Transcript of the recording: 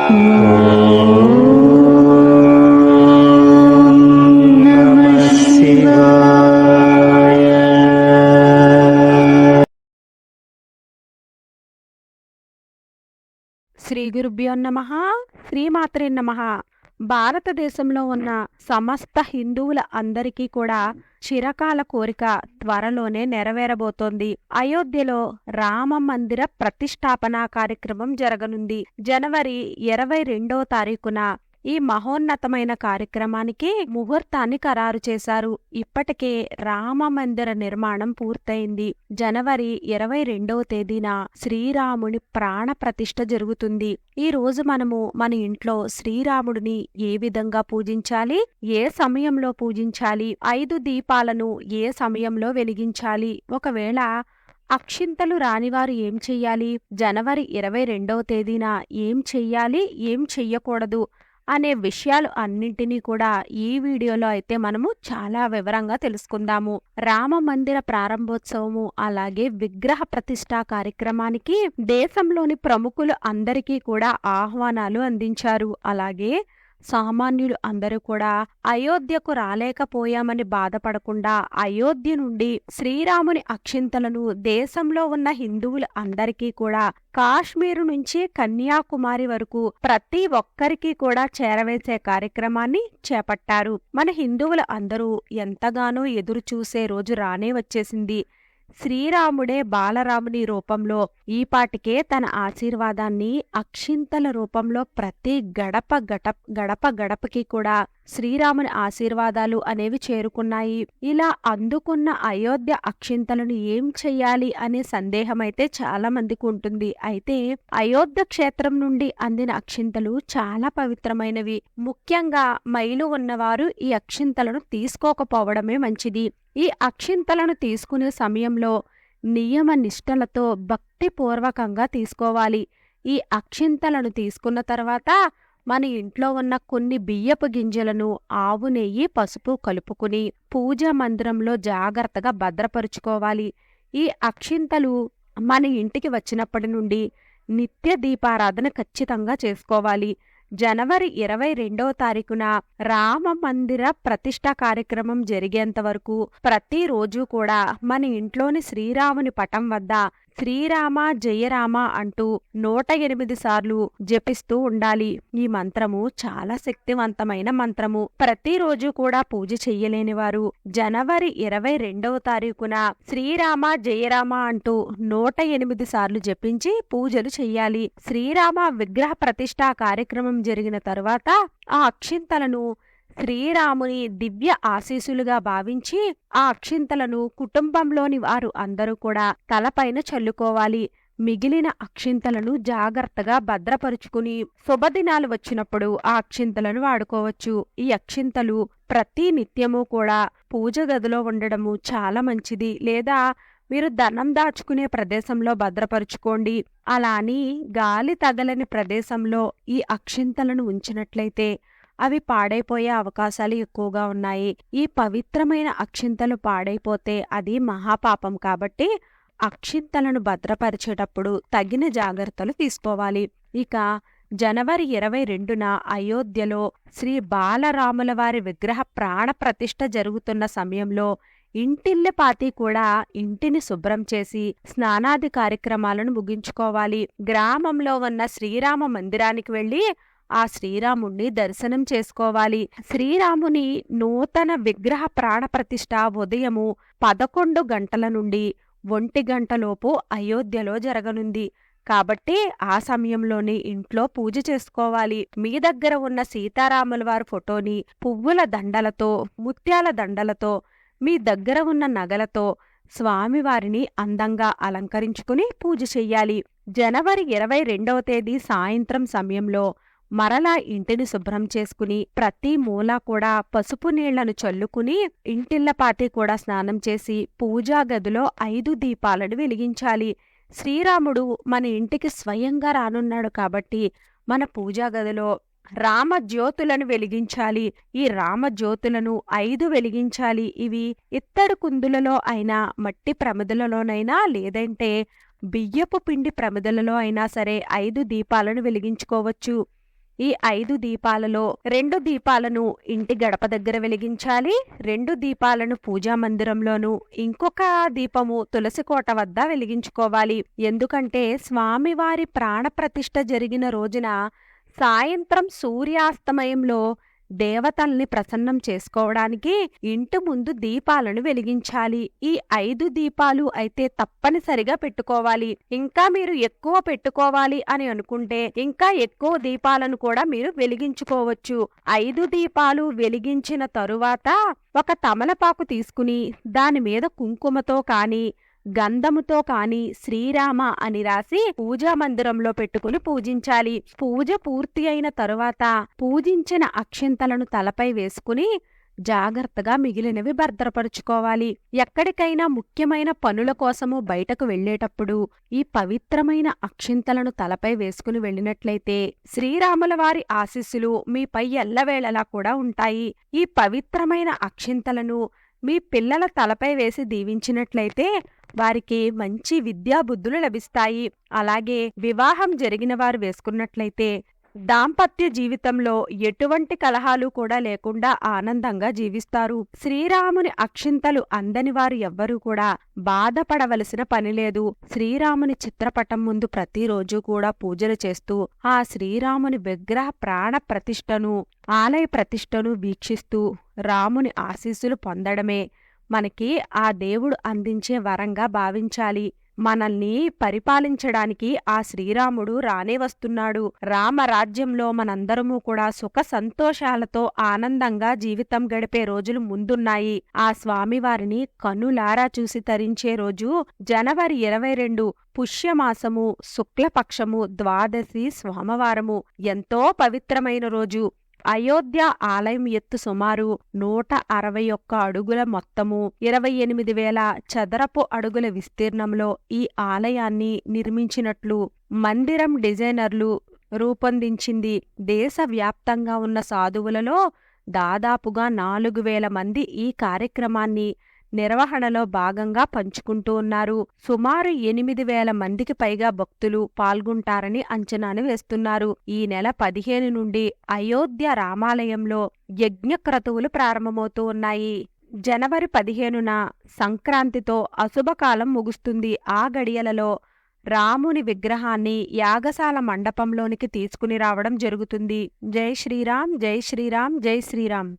శ్రీ గురుభ్యో నమః. శ్రీమాత్రే నమః. భారతదేశంలో ఉన్న సమస్త హిందువుల అందరికీ కూడా చిరకాల కోరిక త్వరలోనే నెరవేరబోతోంది. అయోధ్యలో రామ మందిర ప్రతిష్టాపన కార్యక్రమం జరగనుంది. జనవరి 22వ తారీఖున ఈ మహోన్నతమైన కార్యక్రమానికి ముహూర్తాన్ని ఖరారు చేశారు. ఇప్పటికే రామ మందిర నిర్మాణం పూర్తయింది. జనవరి 22వ తేదీన శ్రీరాముని ప్రాణ ప్రతిష్ఠ జరుగుతుంది. ఈ రోజు మనము మన ఇంట్లో శ్రీరాముడిని ఏ విధంగా పూజించాలి, ఏ సమయంలో పూజించాలి, 5 దీపాలను ఏ సమయంలో వెలిగించాలి, ఒకవేళ అక్షింతలు రానివారు ఏం చెయ్యాలి, జనవరి 22వ తేదీన ఏం చెయ్యాలి, ఏం చెయ్యకూడదు అనే విషయాలు అన్నింటినీ కూడా ఈ వీడియోలో అయితే మనము చాలా వివరంగా తెలుసుకుందాము. రామ మందిర ప్రారంభోత్సవము అలాగే విగ్రహ ప్రతిష్ఠా కార్యక్రమానికి దేశంలోని ప్రముఖులు అందరికీ కూడా ఆహ్వానాలు అందించారు. అలాగే సామాన్యులు అందరూ కూడా అయోధ్యకు రాలేకపోయామని బాధపడకుండా అయోధ్య నుండి శ్రీరాముని అక్షింతలను దేశంలో ఉన్న హిందువులు అందరికీ కూడా కాశ్మీరు నుంచి కన్యాకుమారి వరకు ప్రతి ఒక్కరికి కూడా చేరవేసే కార్యక్రమాన్ని చేపట్టారు. మన హిందువులు అందరూ ఎంతగానో ఎదురు చూసే రోజు రానే వచ్చేసింది. శ్రీరాముడే బాలరాముని రూపంలో ఈపాటికే తన ఆశీర్వాదాన్ని అక్షింతల రూపంలో ప్రతి గడపకి కూడా శ్రీరాముని ఆశీర్వాదాలు అనేవి చేరుకున్నాయి. ఇలా అందుకున్న అయోధ్య అక్షింతలను ఏం చెయ్యాలి అనే సందేహం అయితే చాలా మందికి ఉంటుంది. అయితే అయోధ్య క్షేత్రం నుండి అందిన అక్షింతలు చాలా పవిత్రమైనవి. ముఖ్యంగా మైలు ఉన్నవారు ఈ అక్షింతలను తీసుకోకపోవడమే మంచిది. ఈ అక్షింతలను తీసుకునే సమయంలో నియమ నిష్టలతో భక్తిపూర్వకంగా తీసుకోవాలి. ఈ అక్షింతలను తీసుకున్న తర్వాత మన ఇంట్లో ఉన్న కొన్ని బియ్యపు గింజలను ఆవు నెయ్యి పసుపు కలుపుకుని పూజా మందిరంలో జాగ్రత్తగా భద్రపరుచుకోవాలి. ఈ అక్షింతలు మన ఇంటికి వచ్చినప్పటి నుండి నిత్య దీపారాధన ఖచ్చితంగా చేసుకోవాలి. జనవరి 22వ తారీఖున రామ మందిర ప్రతిష్ఠా కార్యక్రమం జరిగేంత వరకు ప్రతిరోజు కూడా మన ఇంట్లోని శ్రీరాముని పటం వద్ద శ్రీరామ జయరామ అంటూ 108 సార్లు జపిస్తూ ఉండాలి. ఈ మంత్రము చాలా శక్తివంతమైన మంత్రము. ప్రతిరోజు కూడా పూజ చెయ్యలేని వారు జనవరి 22వ తారీఖున శ్రీరామ జయరామ అంటూ 108 సార్లు జపించి పూజలు చెయ్యాలి. శ్రీరామ విగ్రహ ప్రతిష్ఠా కార్యక్రమం జరిగిన తరువాత ఆ అక్షింతలను శ్రీరాముని దివ్య ఆశీస్సులుగా భావించి ఆ అక్షింతలను కుటుంబంలోని వారు అందరూ కూడా తలపైన చల్లుకోవాలి. మిగిలిన అక్షింతలను జాగ్రత్తగా భద్రపరుచుకుని శుభదినాలు వచ్చినప్పుడు ఆ అక్షింతలను వాడుకోవచ్చు. ఈ అక్షింతలు ప్రతి నిత్యము కూడా పూజ గదిలో ఉండడము చాలా మంచిది. లేదా మీరు ధనం దాచుకునే ప్రదేశంలో భద్రపరుచుకోండి. అలా అని గాలి తగలని ప్రదేశంలో ఈ అక్షింతలను ఉంచినట్లయితే అవి పాడైపోయే అవకాశాలు ఎక్కువగా ఉన్నాయి. ఈ పవిత్రమైన అక్షింతలు పాడైపోతే అది మహాపాపం. కాబట్టి అక్షింతలను భద్రపరిచేటప్పుడు తగిన జాగ్రత్తలు తీసుకోవాలి. ఇక జనవరి 22న అయోధ్యలో శ్రీ బాలరాముల వారి విగ్రహ ప్రాణ ప్రతిష్ఠ జరుగుతున్న సమయంలో ఇంటిల్లపాతి కూడా ఇంటిని శుభ్రం చేసి స్నానాది కార్యక్రమాలను ముగించుకోవాలి. గ్రామంలో ఉన్న శ్రీరామ మందిరానికి వెళ్లి ఆ శ్రీరాముణ్ణి దర్శనం చేసుకోవాలి. శ్రీరాముని నూతన విగ్రహ ప్రాణ ప్రతిష్ఠ ఉదయము 11 గంటల నుండి 1 గంటలోపు అయోధ్యలో జరగనుంది. కాబట్టి ఆ సమయంలోనే ఇంట్లో పూజ చేసుకోవాలి. మీ దగ్గర ఉన్న సీతారాముల వారి ఫోటోని పువ్వుల దండలతో ముత్యాల దండలతో మీ దగ్గర ఉన్న నగలతో స్వామివారిని అందంగా అలంకరించుకుని పూజ చెయ్యాలి. జనవరి 22వ తేదీ సాయంత్రం సమయంలో మరలా ఇంటిని శుభ్రం చేసుకుని ప్రతి మూల కూడా పసుపు నీళ్లను చల్లుకుని ఇంటిల్లపాతి కూడా స్నానం చేసి పూజా గదిలో 5 దీపాలను వెలిగించాలి. శ్రీరాముడు మన ఇంటికి స్వయంగా రానున్నాడు కాబట్టి మన పూజా గదిలో రామజ్యోతులను వెలిగించాలి. ఈ రామజ్యోతులను 5 వెలిగించాలి. ఇవి ఇత్తడి కుందులలో అయినా మట్టి ప్రమిదలలోనైనా లేదంటే బియ్యపు పిండి ప్రమిదలలో అయినా సరే 5 దీపాలను వెలిగించుకోవచ్చు. ఈ 5 దీపాలలో 2 దీపాలను ఇంటి గడప దగ్గర వెలిగించాలి, 2 దీపాలను పూజా మందిరంలోను, ఇంకొక దీపము తులసి కోట వద్ద వెలిగించుకోవాలి. ఎందుకంటే స్వామివారి ప్రాణప్రతిష్ఠ జరిగిన రోజున సాయంత్రం సూర్యాస్తమయంలో దేవతల్ని ప్రసన్నం చేసుకోవడానికి ఇంటి ముందు దీపాలను వెలిగించాలి. ఈ 5 దీపాలు అయితే తప్పనిసరిగా పెట్టుకోవాలి. ఇంకా మీరు ఎక్కువ పెట్టుకోవాలి అని అనుకుంటే ఇంకా ఎక్కువ దీపాలను కూడా మీరు వెలిగించుకోవచ్చు. 5 దీపాలు వెలిగించిన తరువాత ఒక తమలపాకు తీసుకుని దాని మీద కుంకుమతో కానీ గంధముతో కాని శ్రీరామ అని రాసి పూజా మందిరంలో పెట్టుకుని పూజించాలి. పూజ పూర్తి అయిన తరువాత పూజించిన అక్షింతలను తలపై వేసుకుని జాగ్రత్తగా మిగిలినవి భద్రపరుచుకోవాలి. ఎక్కడికైనా ముఖ్యమైన పనుల కోసము బయటకు వెళ్లేటప్పుడు ఈ పవిత్రమైన అక్షింతలను తలపై వేసుకుని వెళ్ళినట్లయితే శ్రీరాముల వారి ఆశీస్సులు మీపై ఎల్లవేళలా కూడా ఉంటాయి. ఈ పవిత్రమైన అక్షింతలను మీ పిల్లల తలపై వేసి దీవించినట్లయితే వారికి మంచి విద్యాబుద్ధులు లభిస్తాయి. అలాగే వివాహం జరిగిన వారు వేసుకున్నట్లయితే దాంపత్య జీవితంలో ఎటువంటి కలహాలు కూడా లేకుండా ఆనందంగా జీవిస్తారు. శ్రీరాముని అక్షింతలు అందని వారు ఎవ్వరూ కూడా బాధపడవలసిన పనిలేదు. శ్రీరాముని చిత్రపటం ముందు ప్రతిరోజు కూడా పూజలు చేస్తూ ఆ శ్రీరాముని విగ్రహ ప్రాణ ప్రతిష్టను ఆలయ ప్రతిష్టను వీక్షిస్తూ రాముని ఆశీస్సులు పొందడమే మనకి ఆ దేవుడు అందించే వరంగా భావించాలి. మనల్ని పరిపాలించడానికి ఆ శ్రీరాముడు రానే వస్తున్నాడు. రామరాజ్యంలో మనందరము కూడా సుఖ సంతోషాలతో ఆనందంగా జీవితం గడిపే రోజులు ముందున్నాయి. ఆ స్వామివారిని కన్నులారా చూసి తరించే రోజు జనవరి 22 పుష్యమాసము శుక్లపక్షము ద్వాదశి సోమవారము. ఎంతో పవిత్రమైన రోజు. అయోధ్య ఆలయం ఎత్తు సుమారు 161 అడుగుల మొత్తము 28,000 చదరపు అడుగుల విస్తీర్ణంలో ఈ ఆలయాన్ని నిర్మించినట్లు మందిరం డిజైనర్లు రూపొందించింది. దేశవ్యాప్తంగా ఉన్న సాధువులలో దాదాపుగా 4,000 మంది ఈ కార్యక్రమాన్ని నిర్వహణలో భాగంగా పంచుకుంటూ ఉన్నారు. సుమారు 8,000 మందికి పైగా భక్తులు పాల్గొంటారని అంచనాను వేస్తున్నారు. ఈ నెల 15 నుండి అయోధ్య రామాలయంలో యజ్ఞక్రతువులు ప్రారంభమవుతూ ఉన్నాయి. జనవరి 15న సంక్రాంతితో అశుభకాలం ముగుస్తుంది. ఆ గడియలలో రాముని విగ్రహాన్ని యాగశాల మండపంలోనికి తీసుకుని రావడం జరుగుతుంది. జై శ్రీరామ్, జై శ్రీరామ్, జై శ్రీరామ్.